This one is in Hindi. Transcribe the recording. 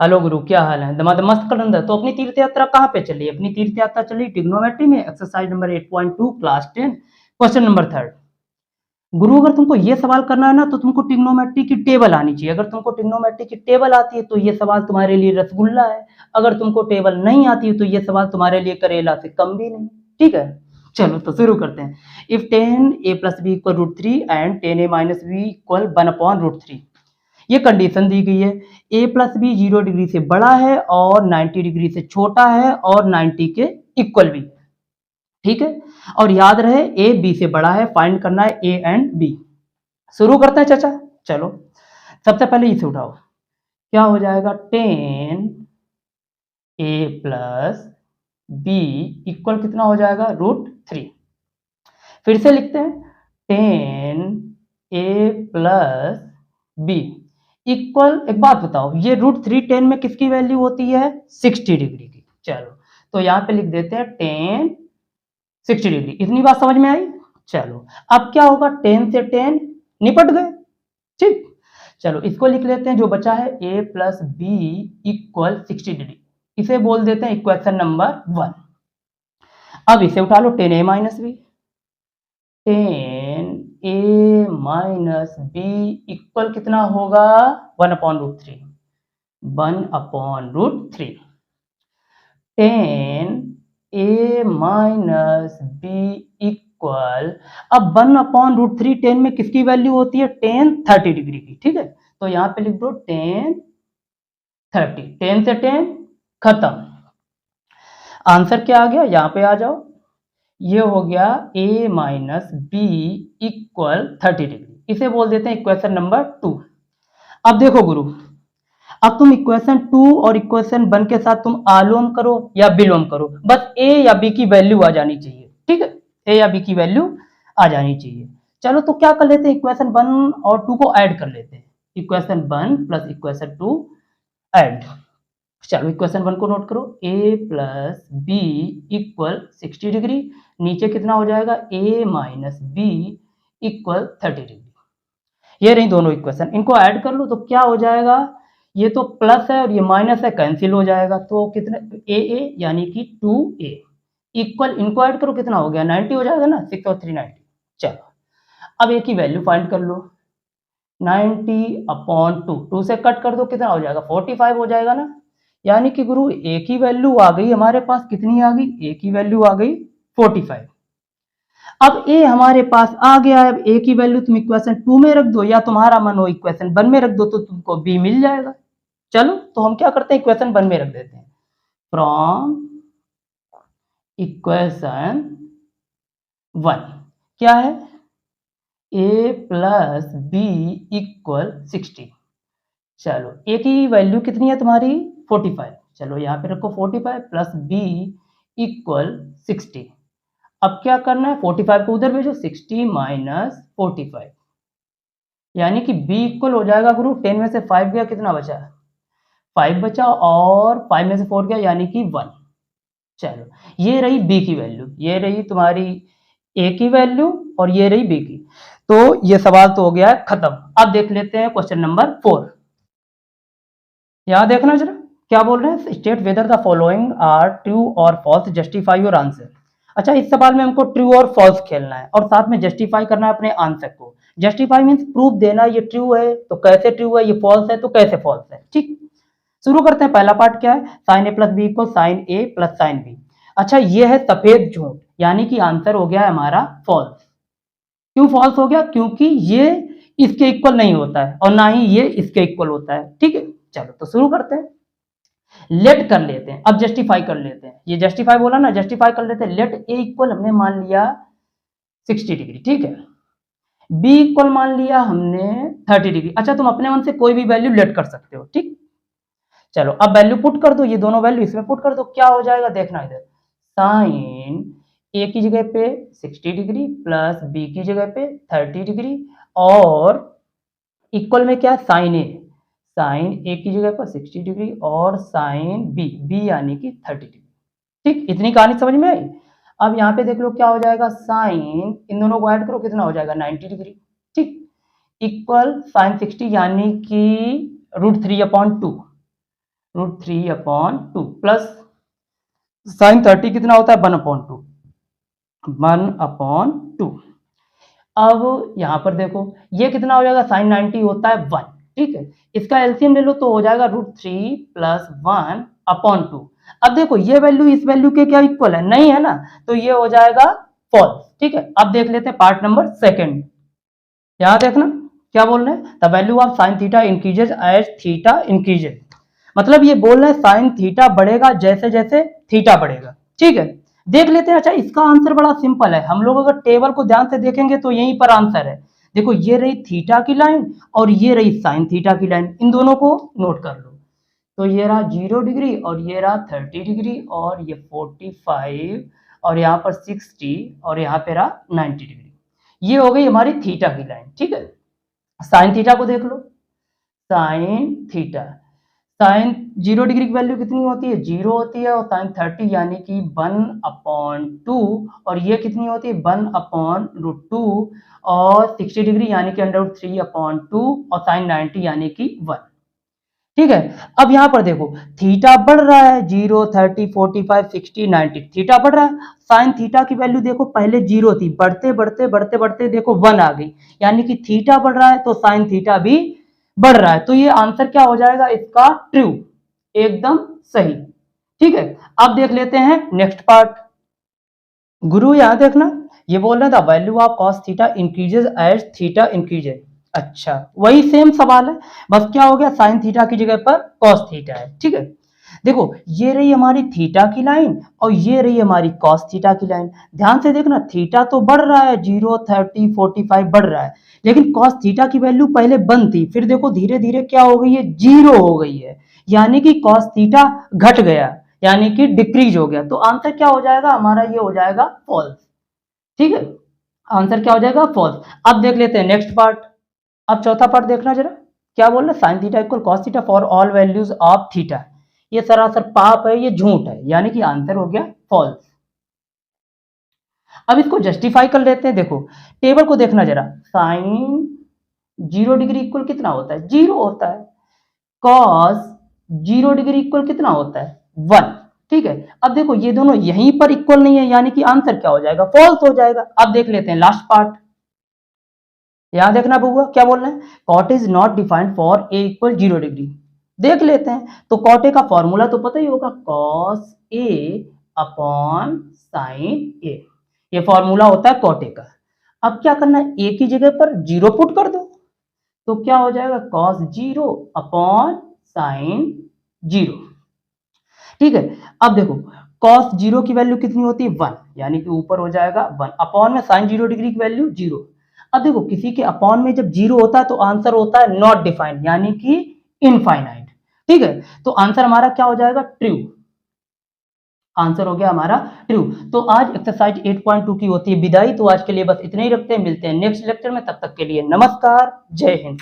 हेलो गुरु, क्या हाल है? दमादमस्त कलंदर। तो अपनी तीर्थ यात्रा कहाँ पे चली? अपनी तीर्थ यात्रा चली ट्रिग्नोमेट्री में, exercise number 8.2 class 10 question number 3। गुरु, अगर तुमको ये सवाल करना है ना तो तुमको ट्रिग्नोमेट्री की टेबल आनी चाहिए। अगर तुमको ट्रिग्नोमेट्री की टेबल आती है तो ये सवाल तुम्हारे लिए रसगुल्ला है। अगर तुमको टेबल नहीं आती है तो ये सवाल तुम्हारे लिए करेला से कम भी नहीं। ठीक है, चलो तो शुरू करते हैं। इफ 10a+b=√3 एंड 10a-b=1/√3, ये कंडीशन दी गई है। ए प्लस बी 0 डिग्री से बड़ा है और 90 डिग्री से छोटा है और 90 के इक्वल भी। ठीक है, और याद रहे ए बी से बड़ा है, फाइंड करना है ए एंड बी। शुरू करते हैं चाचा। चलो, सबसे पहले इसे उठाओ। क्या हो जाएगा? 10a+b इक्वल कितना हो जाएगा? √3। फिर से लिखते हैं 10a+b इक्वल, एक बात बताओ, ये √3 10 में किसकी वैल्यू होती है? 60 डिग्री की। चलो, तो यहाँ पे लिख देते हैं 10 60 डिग्री। इतनी बात समझ में आई? चलो, अब क्या होगा? 10 से 10 निपट गए। ठीक, चलो इसको लिख लेते हैं। जो बचा है a+b=60 डिग्री, इसे बोल देते हैं इक्वेशन नंबर 1। अब इसे उठा लो 10a-b। 10a-b इक्वल कितना होगा? 1/√3। 1/√3। 10a-b इक्वल, अब 1/√3 10 में किसकी वैल्यू होती है? 10 30 डिग्री की। ठीक है, तो यहां पे लिख दो 10 30। 10 से 10 खत्म। आंसर क्या आ गया? यहां पे आ जाओ। ये हो गया a-b=30 डिग्री। इसे बोल देते हैं इक्वेशन नंबर 2। अब देखो गुरु, अब तुम इक्वेशन 2 और इक्वेशन 1 के साथ तुम आलोम करो या विलोम करो, बस ए या बी की वैल्यू आ जानी चाहिए। ठीक है, ए या बी की वैल्यू आ जानी चाहिए। चलो तो क्या कर लेते हैं, इक्वेशन 1 और 2 को ऐड कर लेते हैं। Equation 1 plus equation 2 add. चलो इक्वेशन 1 को नोट करो, a+b=60 डिग्री। नीचे कितना हो जाएगा? a-b=30 degree. ये रही दोनों इक्वेशन, इनको ऐड कर लो तो क्या हो जाएगा? ये तो प्लस है और ये माइनस है, कैंसिल हो जाएगा। तो कितने? a यानी कि 2a इक्वल, इनको ऐड करो कितना हो गया? 90 हो जाएगा ना, 6 और 3 90। चलो, अब a की वैल्यू फाइंड कर लो। 90/2, 2 से कट कर दो, कितना हो जाएगा? 45 हो जाएगा ना। यानी कि गुरु a की वैल्यू आ गई हमारे पास, कितनी आ गई? a की वैल्यू आ गई 45। अब a हमारे पास आ गया है। अब a की वैल्यू तुम इक्वेशन 2 में रख दो, या तुम्हारा मन हो इक्वेशन 1 में रख दो, तो तुमको b मिल जाएगा। चलो तो हम क्या करते हैं, इक्वेशन 1 में रख देते हैं। फ्रॉम इक्वेशन 1 क्या है? a+b=60। चलो, a की वैल्यू कितनी है तुम्हारी? 45। चलो यहाँ पे रखो 45 प्लस b=60। अब क्या करना है? 45 को उधर भेजो, 60 माइनस 45, यानी कि b इक्वल हो जाएगा गुरु 10 में से 5 गया, कितना बचा? 5 बचा, और 5 में से 4 गया यानी कि 1। चलो, ये रही b की वैल्यू, ये रही तुम्हारी a की वैल्यू, और ये रही b की। तो ये सवाल तो हो गया है खत्म। अब देख लेते हैं क्वेश्चन नंबर 4। यहां देखना जरा, क्या बोल रहे हैं? State whether the following are true और फॉल्स, जस्टिफाई योर आंसर। अच्छा, इस सवाल में हमको ट्रू और फॉल्स खेलना है और साथ में जस्टिफाई करना है अपने आंसर को। जस्टिफाई मीन्स प्रूफ देना, ये ट्रू है तो कैसे ट्रू है, ये फॉल्स है तो कैसे फॉल्स है। ठीक, शुरू करते हैं। पहला पार्ट क्या है? Sine a plus B equal sine A plus sine B. अच्छा, ये है सफेद झूठ, यानी कि आंसर हो गया है हमारा फॉल्स। क्यों फॉल्स हो गया? क्योंकि ये इसके इक्वल नहीं होता है और ना ही ये इसके इक्वल होता है। ठीक है, चलो तो शुरू करते हैं। लेट कर लेते हैं, अब जस्टिफाई कर लेते हैं। ये जस्टिफाई बोला ना, जस्टिफाई कर लेते हैं। लेट ए इक्वल हमने मान लिया 60 डिग्री। ठीक है, बी इक्वल मान लिया हमने 30 डिग्री। अच्छा, तुम अपने मन से कोई भी वैल्यू लेट कर सकते हो। ठीक, चलो अब वैल्यू पुट कर दो, ये दोनों वैल्यू इसमें पुट कर दो। क्या हो जाएगा देखना इधर, साइन ए की जगह पे 60 डिग्री प्लस बी की जगह पे 30 डिग्री, और इक्वल में क्या? साइन ए, साइन ए की जगह पर 60 डिग्री और साइन बी, बी यानी कि 30 डिग्री। ठीक, इतनी कहानी समझ में आई। अब यहाँ पे देख लो क्या हो जाएगा, साइन इन दोनों को ऐड करो, कितना हो जाएगा? 90 डिग्री। ठीक, इक्वल साइन 60 यानी कि √3/2। √3/2 प्लस साइन 30 कितना होता है 1/2, 1/2। अब यहाँ पर देखो ये कितना हो जाएगा, साइन 90 होता है 1, ठीक है। इसका एलसीएम ले लो तो हो जाएगा √3 + 1/2। अब देखो ये वैल्यू इस वैल्यू के क्या इक्वल है, नहीं है ना, तो ये हो जाएगा फॉल्स, ठीक है। अब देख लेते हैं पार्ट नंबर सेकंड। यहाँ देखना क्या बोल रहे हैं, the value of sine theta increases as theta increases. मतलब ये बोल रहे हैं साइन थीटा बढ़ेगा जैसे जैसे थीटा बढ़ेगा, ठीक है। देख लेते हैं। अच्छा इसका आंसर बड़ा सिंपल है, हम लोग अगर टेबल को ध्यान से देखेंगे तो यहीं पर आंसर है। देखो ये रही थीटा की लाइन और ये रही साइन थीटा की लाइन, इन दोनों को नोट कर लो। तो ये रहा 0 डिग्री और ये रहा 30 डिग्री और ये 45 और यहाँ पर 60 और यहाँ पे रहा 90 डिग्री। ये हो गई हमारी थीटा की लाइन, ठीक है। साइन थीटा को देख लो, साइन थीटा, साइन 0 डिग्री की वैल्यू कितनी होती है 0 होती है, और साइन 30 यानी कि 1/2 और ये कितनी होती है 1/√2 और 60 डिग्री यानी कि √3/2 और साइन 90 यानी कि 1, ठीक है। अब यहाँ पर देखो थीटा बढ़ रहा है 0, 30, 45, 60, 90, थीटा बढ़ रहा है। साइन थीटा की वैल्यू देखो पहले 0 थी, बढ़ते बढ़ते बढ़ते बढ़ते देखो 1 आ गई, यानी कि थीटा बढ़ रहा है तो साइन थीटा भी बढ़ रहा है। तो ये आंसर क्या हो जाएगा इसका, ट्रू, एकदम सही, ठीक है। अब देख लेते हैं नेक्स्ट पार्ट। गुरु यहाँ देखना ये बोल रहा था value of cos theta increases as theta increases. अच्छा वही सेम सवाल है, बस क्या हो गया साइन थीटा की जगह पर कॉस थीटा है, ठीक है। देखो ये रही हमारी थीटा की लाइन और ये रही हमारी कॉस थीटा की लाइन। ध्यान से देखना थीटा तो बढ़ रहा है 0, 30, 45 बढ़ रहा है, लेकिन कॉस थीटा की वैल्यू पहले 1 थी, फिर देखो धीरे धीरे क्या हो गई है 0 हो गई है, यानी कि कॉस थीटा घट गया, यानी कि डिक्रीज हो गया। तो आंसर क्या हो जाएगा हमारा, ये हो जाएगा फॉल्स, ठीक है। आंसर क्या हो जाएगा फॉल्स। अब देख लेते हैं नेक्स्ट पार्ट। अब चौथा पार्ट देखना जरा क्या बोल रहा है, sine theta equal cos theta for all values of theta. ये सरासर पाप है, ये झूठ है, यानी कि आंसर हो गया फॉल्स। अब इसको जस्टिफाई कर लेते हैं। देखो टेबल को देखना जरा, साइन 0 डिग्री इक्वल कितना होता है 0 होता है, कॉस 0 डिग्री इक्वल कितना होता है 1, ठीक है। अब देखो ये दोनों यहीं पर इक्वल नहीं है, यानी कि आंसर क्या हो जाएगा फॉल्स हो जाएगा। अब देख लेते हैं लास्ट पार्ट। यहां देखना बउआ क्या बोल रहे हैं, cot is not defined for A equal 0 degree. देख लेते हैं, तो कॉट ए का फॉर्मूला तो पता ही होगा, कॉस ए अपॉन साइन ए, ये फॉर्मूला होता है कॉट ए का। अब क्या करना है, ए की जगह पर 0 पुट कर दो, तो क्या हो जाएगा कॉस 0 अपॉन साइन 0, ठीक है। अब देखो कॉस 0 की वैल्यू कितनी होती है 1, यानी कि ऊपर हो जाएगा 1 अपॉन में साइन 0 डिग्री की वैल्यू 0। अब देखो किसी के अपॉन में जब 0 होता है तो आंसर होता है नॉट डिफाइंड, यानी कि इनफाइनाइट, ठीक है। तो आंसर हमारा क्या हो जाएगा ट्रू, आंसर हो गया हमारा ट्रू। तो आज एक्सरसाइज 8.2 की होती है विदाई। तो आज के लिए बस इतना ही रखते हैं, मिलते हैं नेक्स्ट लेक्चर में, तब तक के लिए नमस्कार, जय हिंद।